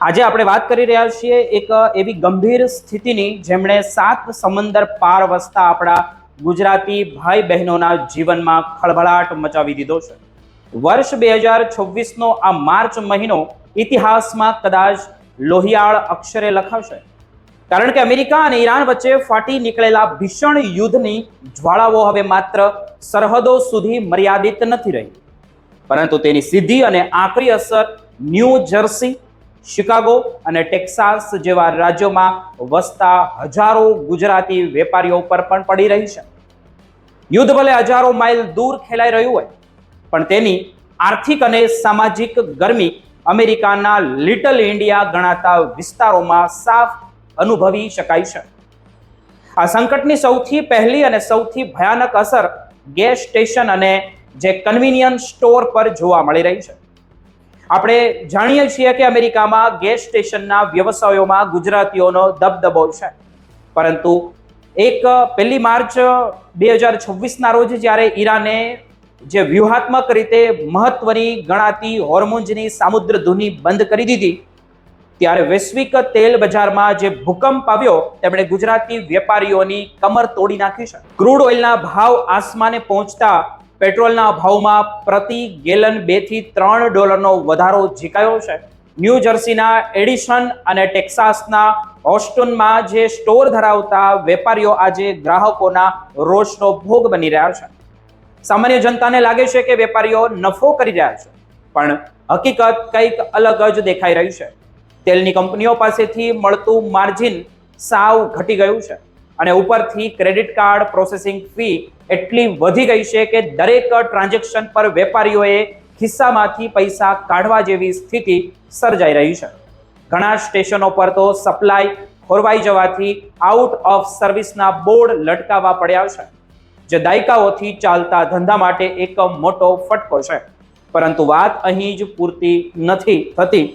આજે આપણે વાત કરી રહ્યા છીએ એક એવી ગંભીર સ્થિતિની જેમણે 7 સમંદર પાર વસતા આપણા ગુજરાતી ભાઈ બહેનોના જીવનમાં ખળભળાટ મચાવી દીધો છે. વર્ષ 2026 નો આ માર્ચ મહિનો ઇતિહાસમાં કદાચ લોહિયાળ અક્ષરે લખાશે. કારણ કે અમેરિકા અને ઈરાન વચ્ચે ફાટી નીકળેલા ભીષણ યુદ્ધની જ્વાળાઓ હવે માત્ર સરહદો સુધી મર્યાદિત નથી રહી, પરંતુ તેની સીધી અને આકરી અસર ન્યૂ જર્સી, શિકાગો અને ટેક્સાસ જેવા રાજ્યોમાં વસતા હજારો ગુજરાતી વેપારીઓ પર પણ પડી રહી છે. યુદ્ધ ભલે હજારો માઇલ દૂર ખેલાઈ રહ્યું હોય, પણ તેની આર્થિક અને સામાજિક ગરમી અમેરિકાના લિટલ ઇન્ડિયા ગણાતા વિસ્તારોમાં સાફ અનુભવી શકાય છે. આ સંકટની સૌથી પહેલી અને સૌથી ભયાનક અસર ગેસ સ્ટેશન અને જે કન્વીનિયન્સ સ્ટોર પર જોવા મળી રહી છે. આપણે જાણીએ છીએ કે અમેરિકામાં ગેસ સ્ટેશનના વ્યવસાયોમાં ગુજરાતીઓનો દબદબો છે, પરંતુ 1 માર્ચ 2026ના રોજ જ્યારે ઈરાને જે વ્યૂહાત્મક રીતે મહત્વની ગણાતી હોર્મુઝની સામુદ્રધુની બંધ કરી દીધી, ત્યારે વૈશ્વિક તેલ બજારમાં જે ભૂકંપ આવ્યો તેમણે ગુજરાતી વેપારીઓની કમર તોડી નાખી છે. ક્રૂડ ઓઇલના ભાવ આસમાને પહોંચતા પેટ્રોલના ભાવમાં પ્રતિ ગેલન $2 થી $3 વધારો ઝીકાયો છે. ન્યૂ જર્સીના એડિશન અને ટેક્સાસના હોસ્ટનમાં જે સ્ટોર ધરાવતા વેપારીઓ આજે ગ્રાહકોના રોષનો ભોગ બની રહ્યા છે. સામાન્ય જનતાને લાગે છે કે વેપારીઓ નફો કરી રહ્યા છે, પણ હકીકત કંઈક અલગ જ દેખાઈ રહી છે. તેલની કંપનીઓ પાસેથી મળતું માર્જિન સાવ ઘટી ગયું છે અને ઉપરથી ક્રેડિટ કાર્ડ પ્રોસેસિંગ ફી એટલી વધી ગઈ છે કે દરેક ટ્રાન્ઝેક્શન પર વેપારીઓએ ખિસ્સામાંથી પૈસા કાઢવા જેવી સ્થિતિ સર્જાઈ રહી છે. ઘણા સ્ટેશનો પર તો સપ્લાય ખોરવાઈ જવાથી આઉટ ઓફ સર્વિસના બોર્ડ લટકાવવા પડ્યા છે, જે દાયકાઓથી ચાલતા ધંધા માટે એક મોટો ફટકો છે. પરંતુ વાત અહીં જ પૂરતી નથી થતી.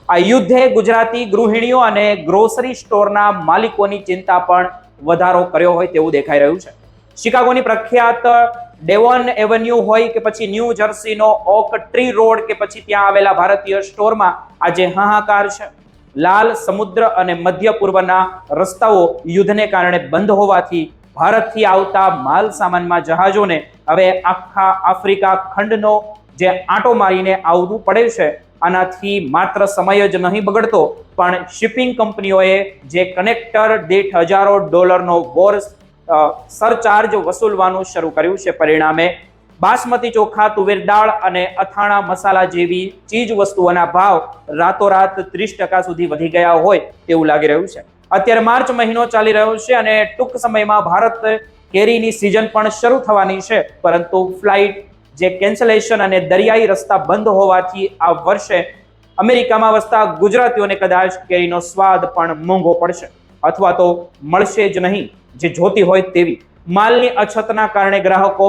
આ યુદ્ધે ગુજરાતી ગૃહિણીઓ અને ગ્રોસરી સ્ટોરના માલિકોની ચિંતા પણ વધારો કર્યો હોય તેવું દેખાઈ રહ્યું છે. શિકાગોની પ્રખ્યાત ડેવોન એવન્યુ હોય કે પછી ન્યૂ જર્સીનો ઓક ટ્રી રોડ કે પછી ત્યાં આવેલા ભારતીય સ્ટોરમાં આજે હાહાકાર છે. લાલ સમુદ્ર અને મધ્ય પૂર્વના રસ્તાઓ યુદ્ધને કારણે બંધ હોવાથી ભારતથી આવતા માલ સામાનમાં જહાજોને હવે આખા આફ્રિકા ખંડનો જે આંટો મારીને આવવું પડે છે. આનાથી માત્ર સમય જ નહીં બગડતો, પણ શિપિંગ કંપનીઓએ જે કનેક્ટર દીઠ $1000નો વોર સરચાર્જ વસૂલવાનું શરૂ કર્યું છે. પરિણામે બાસમતી ચોખા, તુવેર દાળ અને અથાણા મસાલા જેવી ચીજ વસ્તુઓના ભાવ રાતોરાત 30% સુધી વધી ગયા હોય તેવું લાગી રહ્યું છે. અત્યારે માર્ચ મહિનો ચાલી રહ્યો છે અને ટૂંક સમયમાં ભારત કેરીની સિઝન પણ શરૂ થવાની છે, પરંતુ ફ્લાઇટ જે કેન્સલેશન અને દરિયાઈ રસ્તા બંધ હોવાથી આ વર્ષે અમેરિકામાં વસતા ગુજરાતીઓને કદાચ કેરીનો સ્વાદ પણ મોંઘો પડશે, અથવા તો મળશે જ નહીં જે જોતી હોય તેવી. માલની અછતના કારણે ગ્રાહકો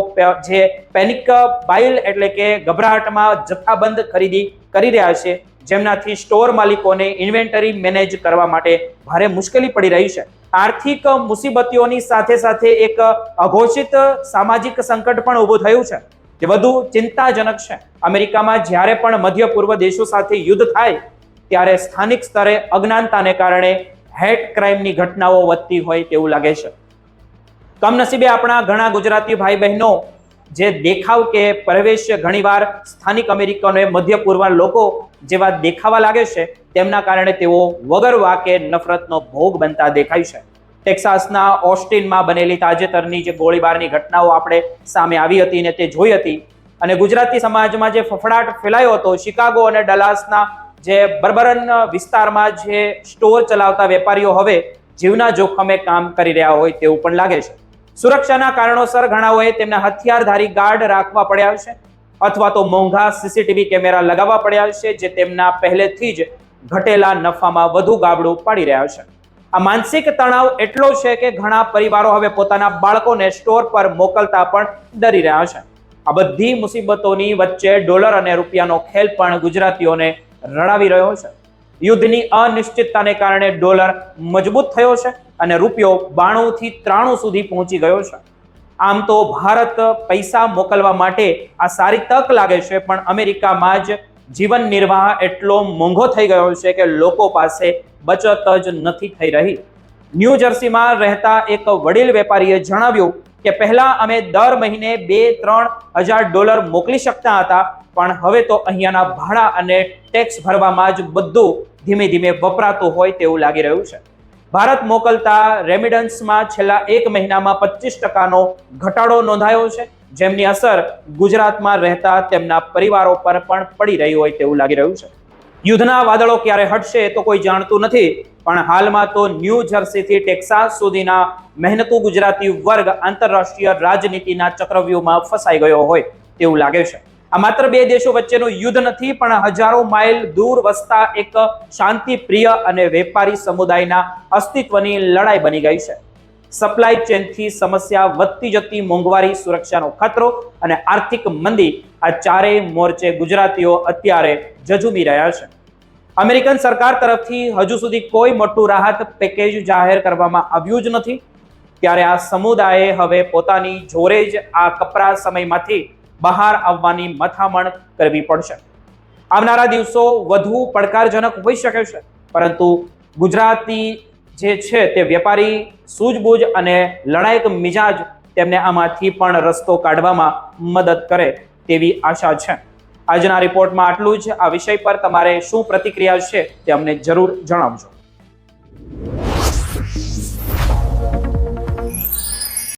જે પેનિક બાઇલ એટલે કે ગભરાટમાં જથ્થાબંધ ખરીદી કરી રહ્યા છે, જેમનાથી સ્ટોર માલિકોને ઇન્વેન્ટરી મેનેજ કરવા માટે ભારે મુશ્કેલી પડી રહી છે. આર્થિક મુસીબતોની સાથે સાથે એક અઘોષિત સામાજિક સંકટ પણ ઊભું થયું છે, જે વધુ ચિંતાજનક છે. અમેરિકામાં જ્યારે પણ મધ્ય પૂર્વ દેશો સાથે યુદ્ધ થાય ત્યારે સ્થાનિક સ્તરે અજ્ઞાનતાને કારણે હેટ ક્રાઇમની ઘટનાઓ વધતી હોય તેવું લાગે છે. કમનસીબે આપણા ઘણા ગુજરાતી ભાઈ બહેનો જે દેખાવ કે પ્રવેશ ઘણીવાર સ્થાનિક અમેરિકનોએ મધ્ય પૂર્વ લોકો જેવા દેખાવા લાગે છે, તેમના કારણે તેઓ વગર વાકે નફરતનો ભોગ બનતા દેખાય છે. ટેક્સાસના ઓસ્ટિનમાં બનેલી તાજેતરની જે ગોળીબારની ઘટનાઓ આપણે સામે આવી હતી ને તે જોઈ હતી, અને ગુજરાતી સમાજમાં જે ફફડાટ ફેલાયો હતો, શિકાગો અને ડલાસના જે બર્બરન વિસ્તારમાં જે સ્ટોર ચલાવતા વેપારીઓ હવે જીવના જોખમે કામ કરી રહ્યા હોય તેવું પણ લાગે છે. સુરક્ષાના કારણોસર ઘણાઓએ તેમના હથિયારધારી ગાર્ડ રાખવા પડ્યા છે, અથવા તો મોંઘા સીસીટીવી કેમેરા લગાવવા પડ્યા છે, જે તેમના પહેલેથી જ ઘટેલા નફામાં વધુ ગાબડું પાડી રહ્યા છે. આ માનસિક તણાવ એટલો છે કે ઘણા પરિવારો હવે પોતાના બાળકોને સ્ટોર પર મોકલતા પણ ડરી રહ્યા છે. આ બધી મુસીબતોની વચ્ચે ડોલર અને રૂપિયાનો ખેલ પણ ગુજરાતીઓને રડાવી રહ્યો છે. યુદ્ધની અનિશ્ચિતતાને કારણે ડોલર મજબૂત થયો છે અને રૂપિયો 92 થી 93 સુધી પહોંચી ગયો છે. આમ તો ભારત પૈસા મોકલવા માટે આ સારી તક લાગે છે, પણ અમેરિકામાં જ જીવન નિર્વાહ એટલો મોંઘો થઈ ગયો છે કે લોકો પાસે બચત જ નથી થઈ રહી. ન્યૂ જર્સીમાં રહેતા એક વડીલ વેપારીએ જણાવ્યું કે પહેલા અમે દર મહિને $2-3 હજાર મોકલી શકતા હતા, પણ હવે તો અહીંયાના ભાડા અને ટેક્સ ભરવામાં જ બધું ધીમે ધીમે વપરાતું હોય તેવું લાગી રહ્યું છે. ભારત મોકલતા રેમિડન્સમાં છેલ્લા 1 મહિનામાં 25%નો ઘટાડો નોંધાયો છે, જેમની અસર ગુજરાતમાં રહેતા તેમના પરિવારો પર પણ પડી રહી હોય તેવું લાગી રહ્યું છે. યુદ્ધના વાદળો ક્યારે હટશે તો કોઈ જાણતું નથી, પણ હાલમાં તો ન્યૂ જર્સીથી ટેક્સાસ સુધીના મહેનતુ ગુજરાતી વર્ગ આંતરરાષ્ટ્રીય રાજનીતિના ચક્રવ્યૂહમાં ફસાઈ ગયો હોય તેવું લાગે છે. આ માત્ર 2 દેશો વચ્ચેનું યુદ્ધ નથી, પણ હજારો માઇલ દૂર વસતા એક શાંતિપ્રિય અને વેપારી સમુદાયના અસ્તિત્વની લડાઈ બની ગઈ છે. સપ્લાય ચેનથી સમસ્યા, વધતી જતી મોંઘવારી, સુરક્ષાનો ખતરો અને આર્થિક મંદી, આ ચારેય મોરચે ગુજરાતીઓ અત્યારે ઝઝૂમી રહ્યા છે. અમેરિકન સરકાર તરફથી હજુ સુધી કોઈ મોટું રાહત પેકેજ જાહેર કરવામાં આવ્યું જ નથી. ત્યારે આ સમુદાયે હવે પોતાની જોરે જ આ કપરા સમયમાંથી બહાર આવવાની મથામણ કરવી પડશે. આવનારા દિવસો વધુ પડકારજનક હોઈ શકે છે, પરંતુ ગુજરાતી જે છે તે વેપારી સૂઝબૂઝ અને લડાયક મિજાજ તેમને આમાંથી પણ રસ્તો કાઢવામાં મદદ કરે તેવી આશા છે. આજના રિપોર્ટમાં આટલું જ. આ વિષય પર તમારે શું પ્રતિક્રિયા છે તે અમને જરૂર જણાવજો.